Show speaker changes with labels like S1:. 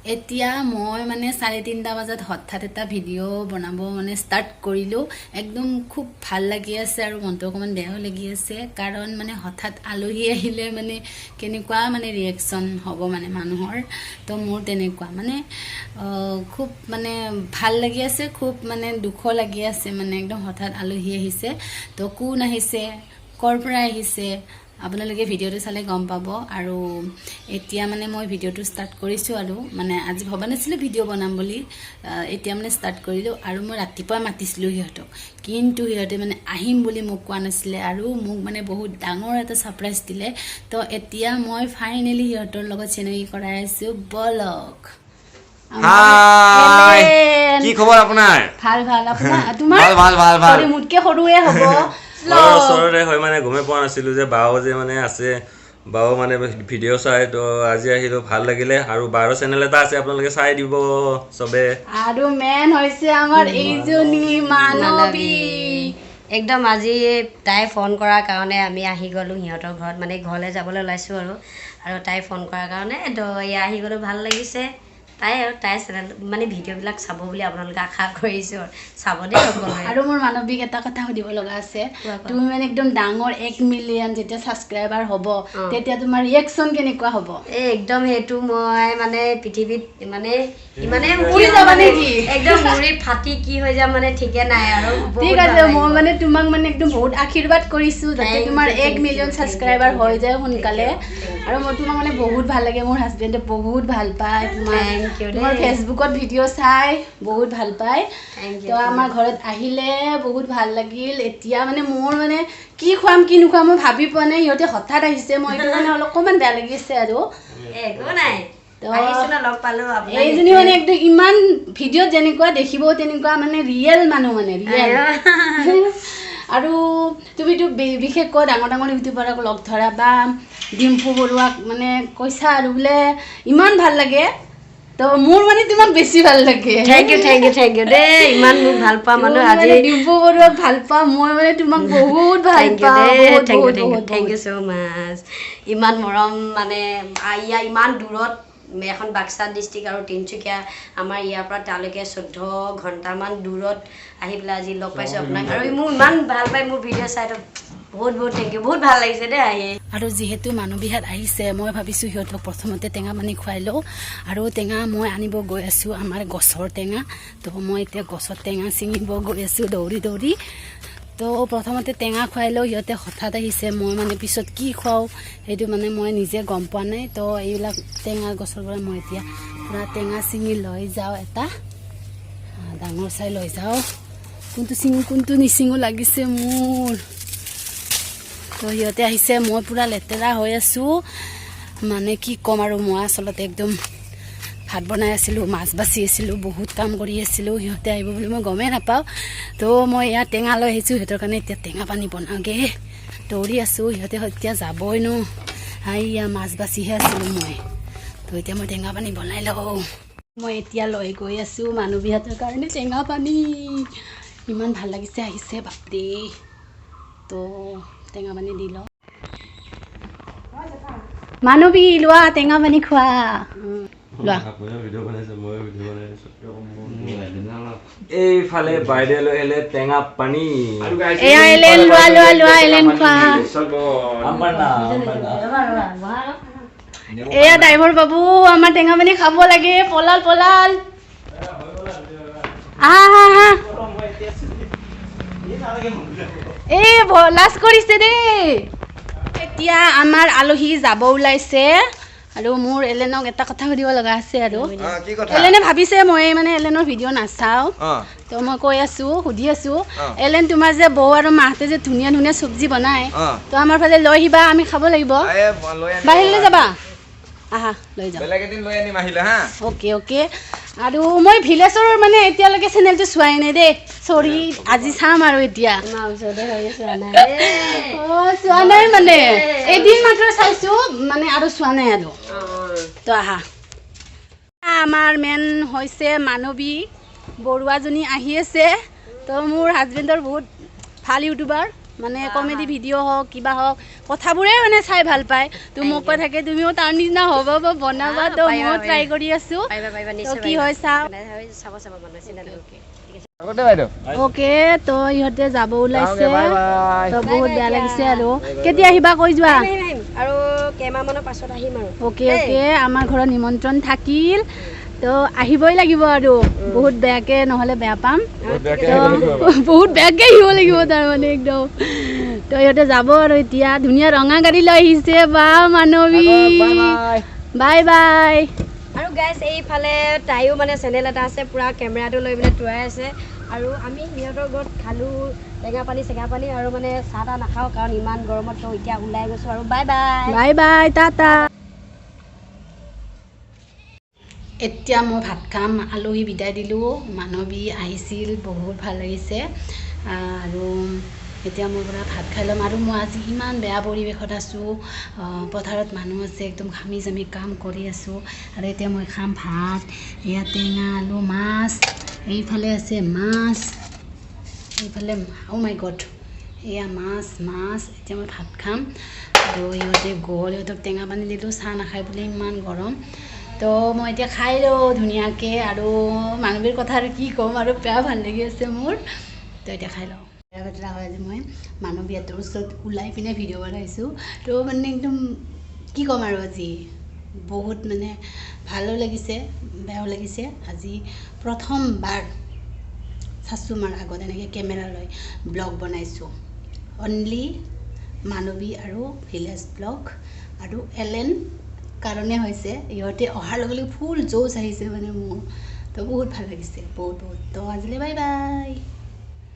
S1: এতিয়া মই মানে 3:30 বজাত হঠাৎ এটা ভিডিঅ' বনাব মানে ষ্টাৰ্ট কৰিলোঁ একদম খুব ভাল লাগি আছে আৰু মনটো অকণমান বেয়াও লাগি আছে কাৰণ মানে হঠাৎ আলহী আহিলে মানে কেনেকুৱা মানে ৰিয়েকশ্যন হ'ব মানে মানুহৰ তো মোৰ তেনেকুৱা মানে খুব মানে ভাল লাগি আছে খুব মানে দুখ লাগি আছে মানে একদম হঠাৎ আলহী আহিছে তো কোন আহিছে ক'ৰ পৰা আহিছে আপোনালোকে ভিডিঅ'টো চালে গম পাব আৰু এতিয়া মানে মই ভিডিঅ'টো ষ্টাৰ্ট কৰিছোঁ আৰু মানে আজি ভবা নাছিলোঁ ভিডিঅ' বনাম বুলি এতিয়া মানে ষ্টাৰ্ট কৰিলোঁ আৰু মই ৰাতিপুৱা মাতিছিলোঁ সিহঁতক কিন্তু সিহঁতে মানে আহিম বুলি মোক কোৱা নাছিলে আৰু মোক মানে বহুত ডাঙৰ এটা ছাৰপ্ৰাইজ দিলে তো এতিয়া মই ফাইনেলি সিহঁতৰ লগত চিনাকি কৰাই আছোঁ বলক
S2: হাই কি খবৰ আপোনাৰ
S1: ভাল ভাল আপোনাৰ তোমাৰ
S2: ভাল ভাল ভাল
S1: সৰি মুটকে সৰুৱে হ'ব
S2: ওচৰতে হয় মানে গমে পোৱা নাছিলোঁ যে বাও যে মানে আছে বাও মানে ভিডিঅ' চাই তো আজি আহিলোঁ ভাল লাগিলে আৰু বাৰো চেনেল এটা আছে আপোনালোকে চাই দিব চবে
S1: আৰু মেন হৈছে আমাৰ এইজনী মানৱী
S3: একদম আজি তাই ফোন কৰাৰ কাৰণে আমি আহি গ'লোঁ সিহঁতৰ ঘৰত মানে ঘৰলৈ যাবলৈ ওলাইছোঁ আৰু তাই ফোন কৰাৰ কাৰণে তো এয়া আহি গ'লোঁ ভাল লাগিছে তাই আৰু তাই চেনেল মানে ভিডিঅ'বিলাক চাব বুলি আপোনালোকে আশা কৰিছোঁ চাব দেই সকলোৱে
S1: আৰু মোৰ মানৱীক এটা কথা সুধিব লগা আছে তুমি মানে একদম ডাঙৰ 1 মিলিয়ন যেতিয়া ছাবস্ক্ৰাইবাৰ হ'ব তেতিয়া তোমাৰ ৰিয়েকশ্যন কেনেকুৱা হ'ব
S3: এই একদম সেইটো মই মানে পৃথিৱীত মানে ইমানে
S1: উৰি যাবা নেকি
S3: একদম মুৰি ফাটি কি হৈ যাম মানে ঠিকে নাই আৰু
S1: ঠিক আছে মই মানে তোমাক মানে একদম বহুত আশীৰ্বাদ কৰিছোঁ যাতে তোমাৰ 1 মিলিয়ন ছাবস্ক্ৰাইবাৰ হৈ যায় সোনকালে আৰু মই তোমাক মানে বহুত ভাল লাগে মোৰ হাজবেণ্ডে বহুত ভাল পায় তোমাৰ ফেচবুকত ভিডিঅ' চাই বহুত ভাল পায় তো আমাৰ ঘৰত আহিলে বহুত ভাল লাগিল এতিয়া মানে মোৰ মানে কি খুৱাম কি নোখোৱাম মই ভাবি পোৱা নাই সিহঁতে হঠাৎ আহিছে মই এইটো মানে অকণমান বেয়া লাগিছে আৰু
S3: একো নাই
S1: এইজনী মানে একদম ইমান ভিডিঅ'ত যেনেকুৱা দেখিব তেনেকুৱা মানে ৰিয়েল মানুহ মানে ৰিয়েল আৰু তুমিতো বিশেষকৈ ডাঙৰ ডাঙৰ ইউটিউবাৰক লগ ধৰা বা ডিম্পু বৰুৱাক মানে কৈছা আৰু বোলে ইমান ভাল লাগে তো মোৰ মানে তোমাক বেছি ভাল লাগে
S3: থেংক ইউ দেই ইমান মোক ভাল পোৱা মানুহ আজি
S1: ডিম্পু বৰুৱাক ভাল পাওঁ মই মানে তোমাক বহুত ভাল পাওঁ
S3: থেংক ইউ ছ' মাছ ইমান মৰম মানে ইমান দূৰত এখন বাক্সা ডিষ্ট্ৰিক্ট আৰু তিনিচুকীয়া আমাৰ ইয়াৰ পৰা তালৈকে 14 ঘণ্টামান দূৰত আহি পেলাই আজি লগ পাইছোঁ আপোনাক আৰু মোক ইমান ভাল পায় মোৰ ভিডিঅ' চাই বহুত থেংক ইউ বহুত ভাল লাগিছে দেই আহি
S1: আৰু যিহেতু মানৱীহাত আহিছে মই ভাবিছোঁ সিহঁতক প্ৰথমতে টেঙা পানী খুৱাই লওঁ আৰু টেঙা মই আনিব গৈ আছোঁ আমাৰ গছৰ টেঙা তো মই এতিয়া গছৰ টেঙা ছিঙিব গৈ আছোঁ দৌৰি তো প্ৰথমতে টেঙা খুৱাই লওঁ সিহঁতে হঠাৎ আহিছে মই মানে পিছত কি খুৱাওঁ সেইটো মানে মই নিজে গম পোৱা নাই তো এইবিলাক টেঙা গছৰ পৰা মই এতিয়া পূৰা টেঙা ছিঙি লৈ যাওঁ এটা ডাঙৰ চাই লৈ যাওঁ কোনটো ছিঙো কোনটো নিছিঙো লাগিছে মোৰ তো সিহঁতে আহিছে মই পূৰা লেতেৰা হৈ আছোঁ মানে কি ক'ম আৰু মই আচলতে একদম ভাত বনাই আছিলোঁ মাছ বাচি আছিলোঁ বহুত কাম কৰি আছিলোঁ সিহঁতে আহিব বুলি মই গমেই নাপাওঁ তো মই ইয়াত টেঙা লৈ আহিছোঁ সিহঁতৰ কাৰণে এতিয়া টেঙা পানী বনাওঁগৈ দৌৰি আছোঁ সিহঁতে এতিয়া যাবই নো ইয়া মাছ বাচিহে আছিলোঁ মই তো এতিয়া মই টেঙা পানী বনাই লওঁ মই এতিয়া লৈ গৈ আছোঁ মানৱীহঁতৰ কাৰণে টেঙা পানী ইমান ভাল লাগিছে আহিছে বাপৰে তো টেঙা পানী দি লওঁ মানৱী লোৱা টেঙা পানী খোৱা
S2: এইফালে বাইদেউ লৈ আহিলে টেঙা পানী
S1: এয়া এলেন লোৱা এলেন খোৱা এয়া ড্ৰাইভাৰ বাবু আমাৰ টেঙা পানী খাব লাগে পলাল আহা এই লাজ কৰিছে দেই এতিয়া আমাৰ আলহী যাব ওলাইছে আৰু মোৰ এলেনক এটা কথা সুধিব লগা আছে আৰু এলেনে ভাবিছে মই মানে এলেনৰ ভিডিঅ' নাচাওঁ তো মই কৈ আছোঁ সুধি আছোঁ এলেন তোমাৰ যে বৌ আৰু মাহঁতে যে ধুনীয়া ধুনীয়া চব্জি বনাই তো আমাৰ ফালে লৈ আহিবা আমি খাব লাগিব বাহিৰলৈ যাবা আহা লৈ যাম অ'কে আৰু মই ভিলেজৰ মানে এতিয়ালৈকে চেনেলটো চোৱাই নাই দেই চৰি আজি চাম আৰু এতিয়া চোৱা নাই মানে এদিন মাত্ৰ চাইছোঁ মানে আৰু চোৱা নাই আৰু তো আহা আমাৰ মেইন হৈছে মানৱী বৰুৱাজনী আহি আছে তো মোৰ হাজবেণ্ডৰ বহুত ভাল ইউটিউবাৰ মানে কমেডি ভিডিঅ' হওক কিবা হওক কথাবোৰে মানে চাই ভাল পায় তো মোক কৈ থাকে তুমিও তাৰ নিচিনা হ'ব বা বনাবা তো ময়ো ট্ৰাই কৰি আছোঁ তো কি হয় চাওঁ অ'কে তো ইহঁতে যাব ওলাইছে তো বহুত বেয়া লাগিছে আৰু কেতিয়া আহিবা কৈ যোৱা
S3: আৰু কেইমাহমানৰ পাছত আহিম আৰু
S1: অ'কে অ'কে আমাৰ ঘৰত নিমন্ত্ৰণ থাকিল তো আহিবই লাগিব আৰু বহুত বেয়াকে নহ'লে বেয়া পাম বহুত বেয়াকে আহিব লাগিব তাৰমানে একদম তো ইহঁতে যাব আৰু এতিয়া ধুনীয়া ৰঙা গাড়ী লৈ আহিছে বা মানৱী বাই বাই
S3: আৰু গাইছ এইফালে তাইও মানে চেনেল এটা আছে পুৰা কেমেৰাটো লৈ পেলাই টুৱাই আছে আৰু আমি সিহঁতৰ ঘৰত খালোঁ টেঙা পানী আৰু মানে চাহ তাহ নাখাওঁ কাৰণ ইমান গৰমত তো এতিয়া ওলাই গৈছোঁ আৰু bye bye
S1: bye bye Tata এতিয়া মই ভাত খাম আলহী বিদায় দিলোঁ মানৱী আহিছিল বহুত ভাল লাগিছে আৰু এতিয়া মই পৰা ভাত খাই ল'ম আৰু মই আজি ইমান বেয়া পৰিৱেশত আছোঁ পথাৰত মানুহ আছে একদম ঘামি জামি কাম কৰি আছোঁ আৰু এতিয়া মই খাম ভাত এয়া টেঙা আলু মাছ এইফালে আছে মাছ এইফালে মাই গড এয়া মাছ এতিয়া মই ভাত খাম আৰু ইহঁতে গ'ল ইহঁতক টেঙা পানী দিলোঁ চাহ নাখায় বুলি ইমান গৰম তো মই এতিয়া খাই লওঁ ধুনীয়াকৈ আৰু মানৱীৰ কথা আৰু কি ক'ম আৰু বেয়া ভাল লাগি আছে মোৰ তো এতিয়া খাই লওঁ বেয়া কথা হয় যে মই মানৱী এটাৰ ওচৰত ওলাই পিনে ভিডিঅ' বনাইছোঁ তো মানে একদম কি ক'ম আৰু আজি বহুত মানে ভালো লাগিছে বেয়াও লাগিছে আজি প্ৰথমবাৰ চাচুমাৰ আগত এনেকৈ কেমেৰা লৈ ব্লগ বনাইছোঁ অনলি মানৱী আৰু ভিলেজ ব্লগ আৰু LN কাৰণে হৈছে ইহঁতে অহাৰ লগে লগে ফুল জোচ আহিছে মানে মোৰ তো বহুত ভাল লাগিছে বহুত তো আজিলৈ বাই বাই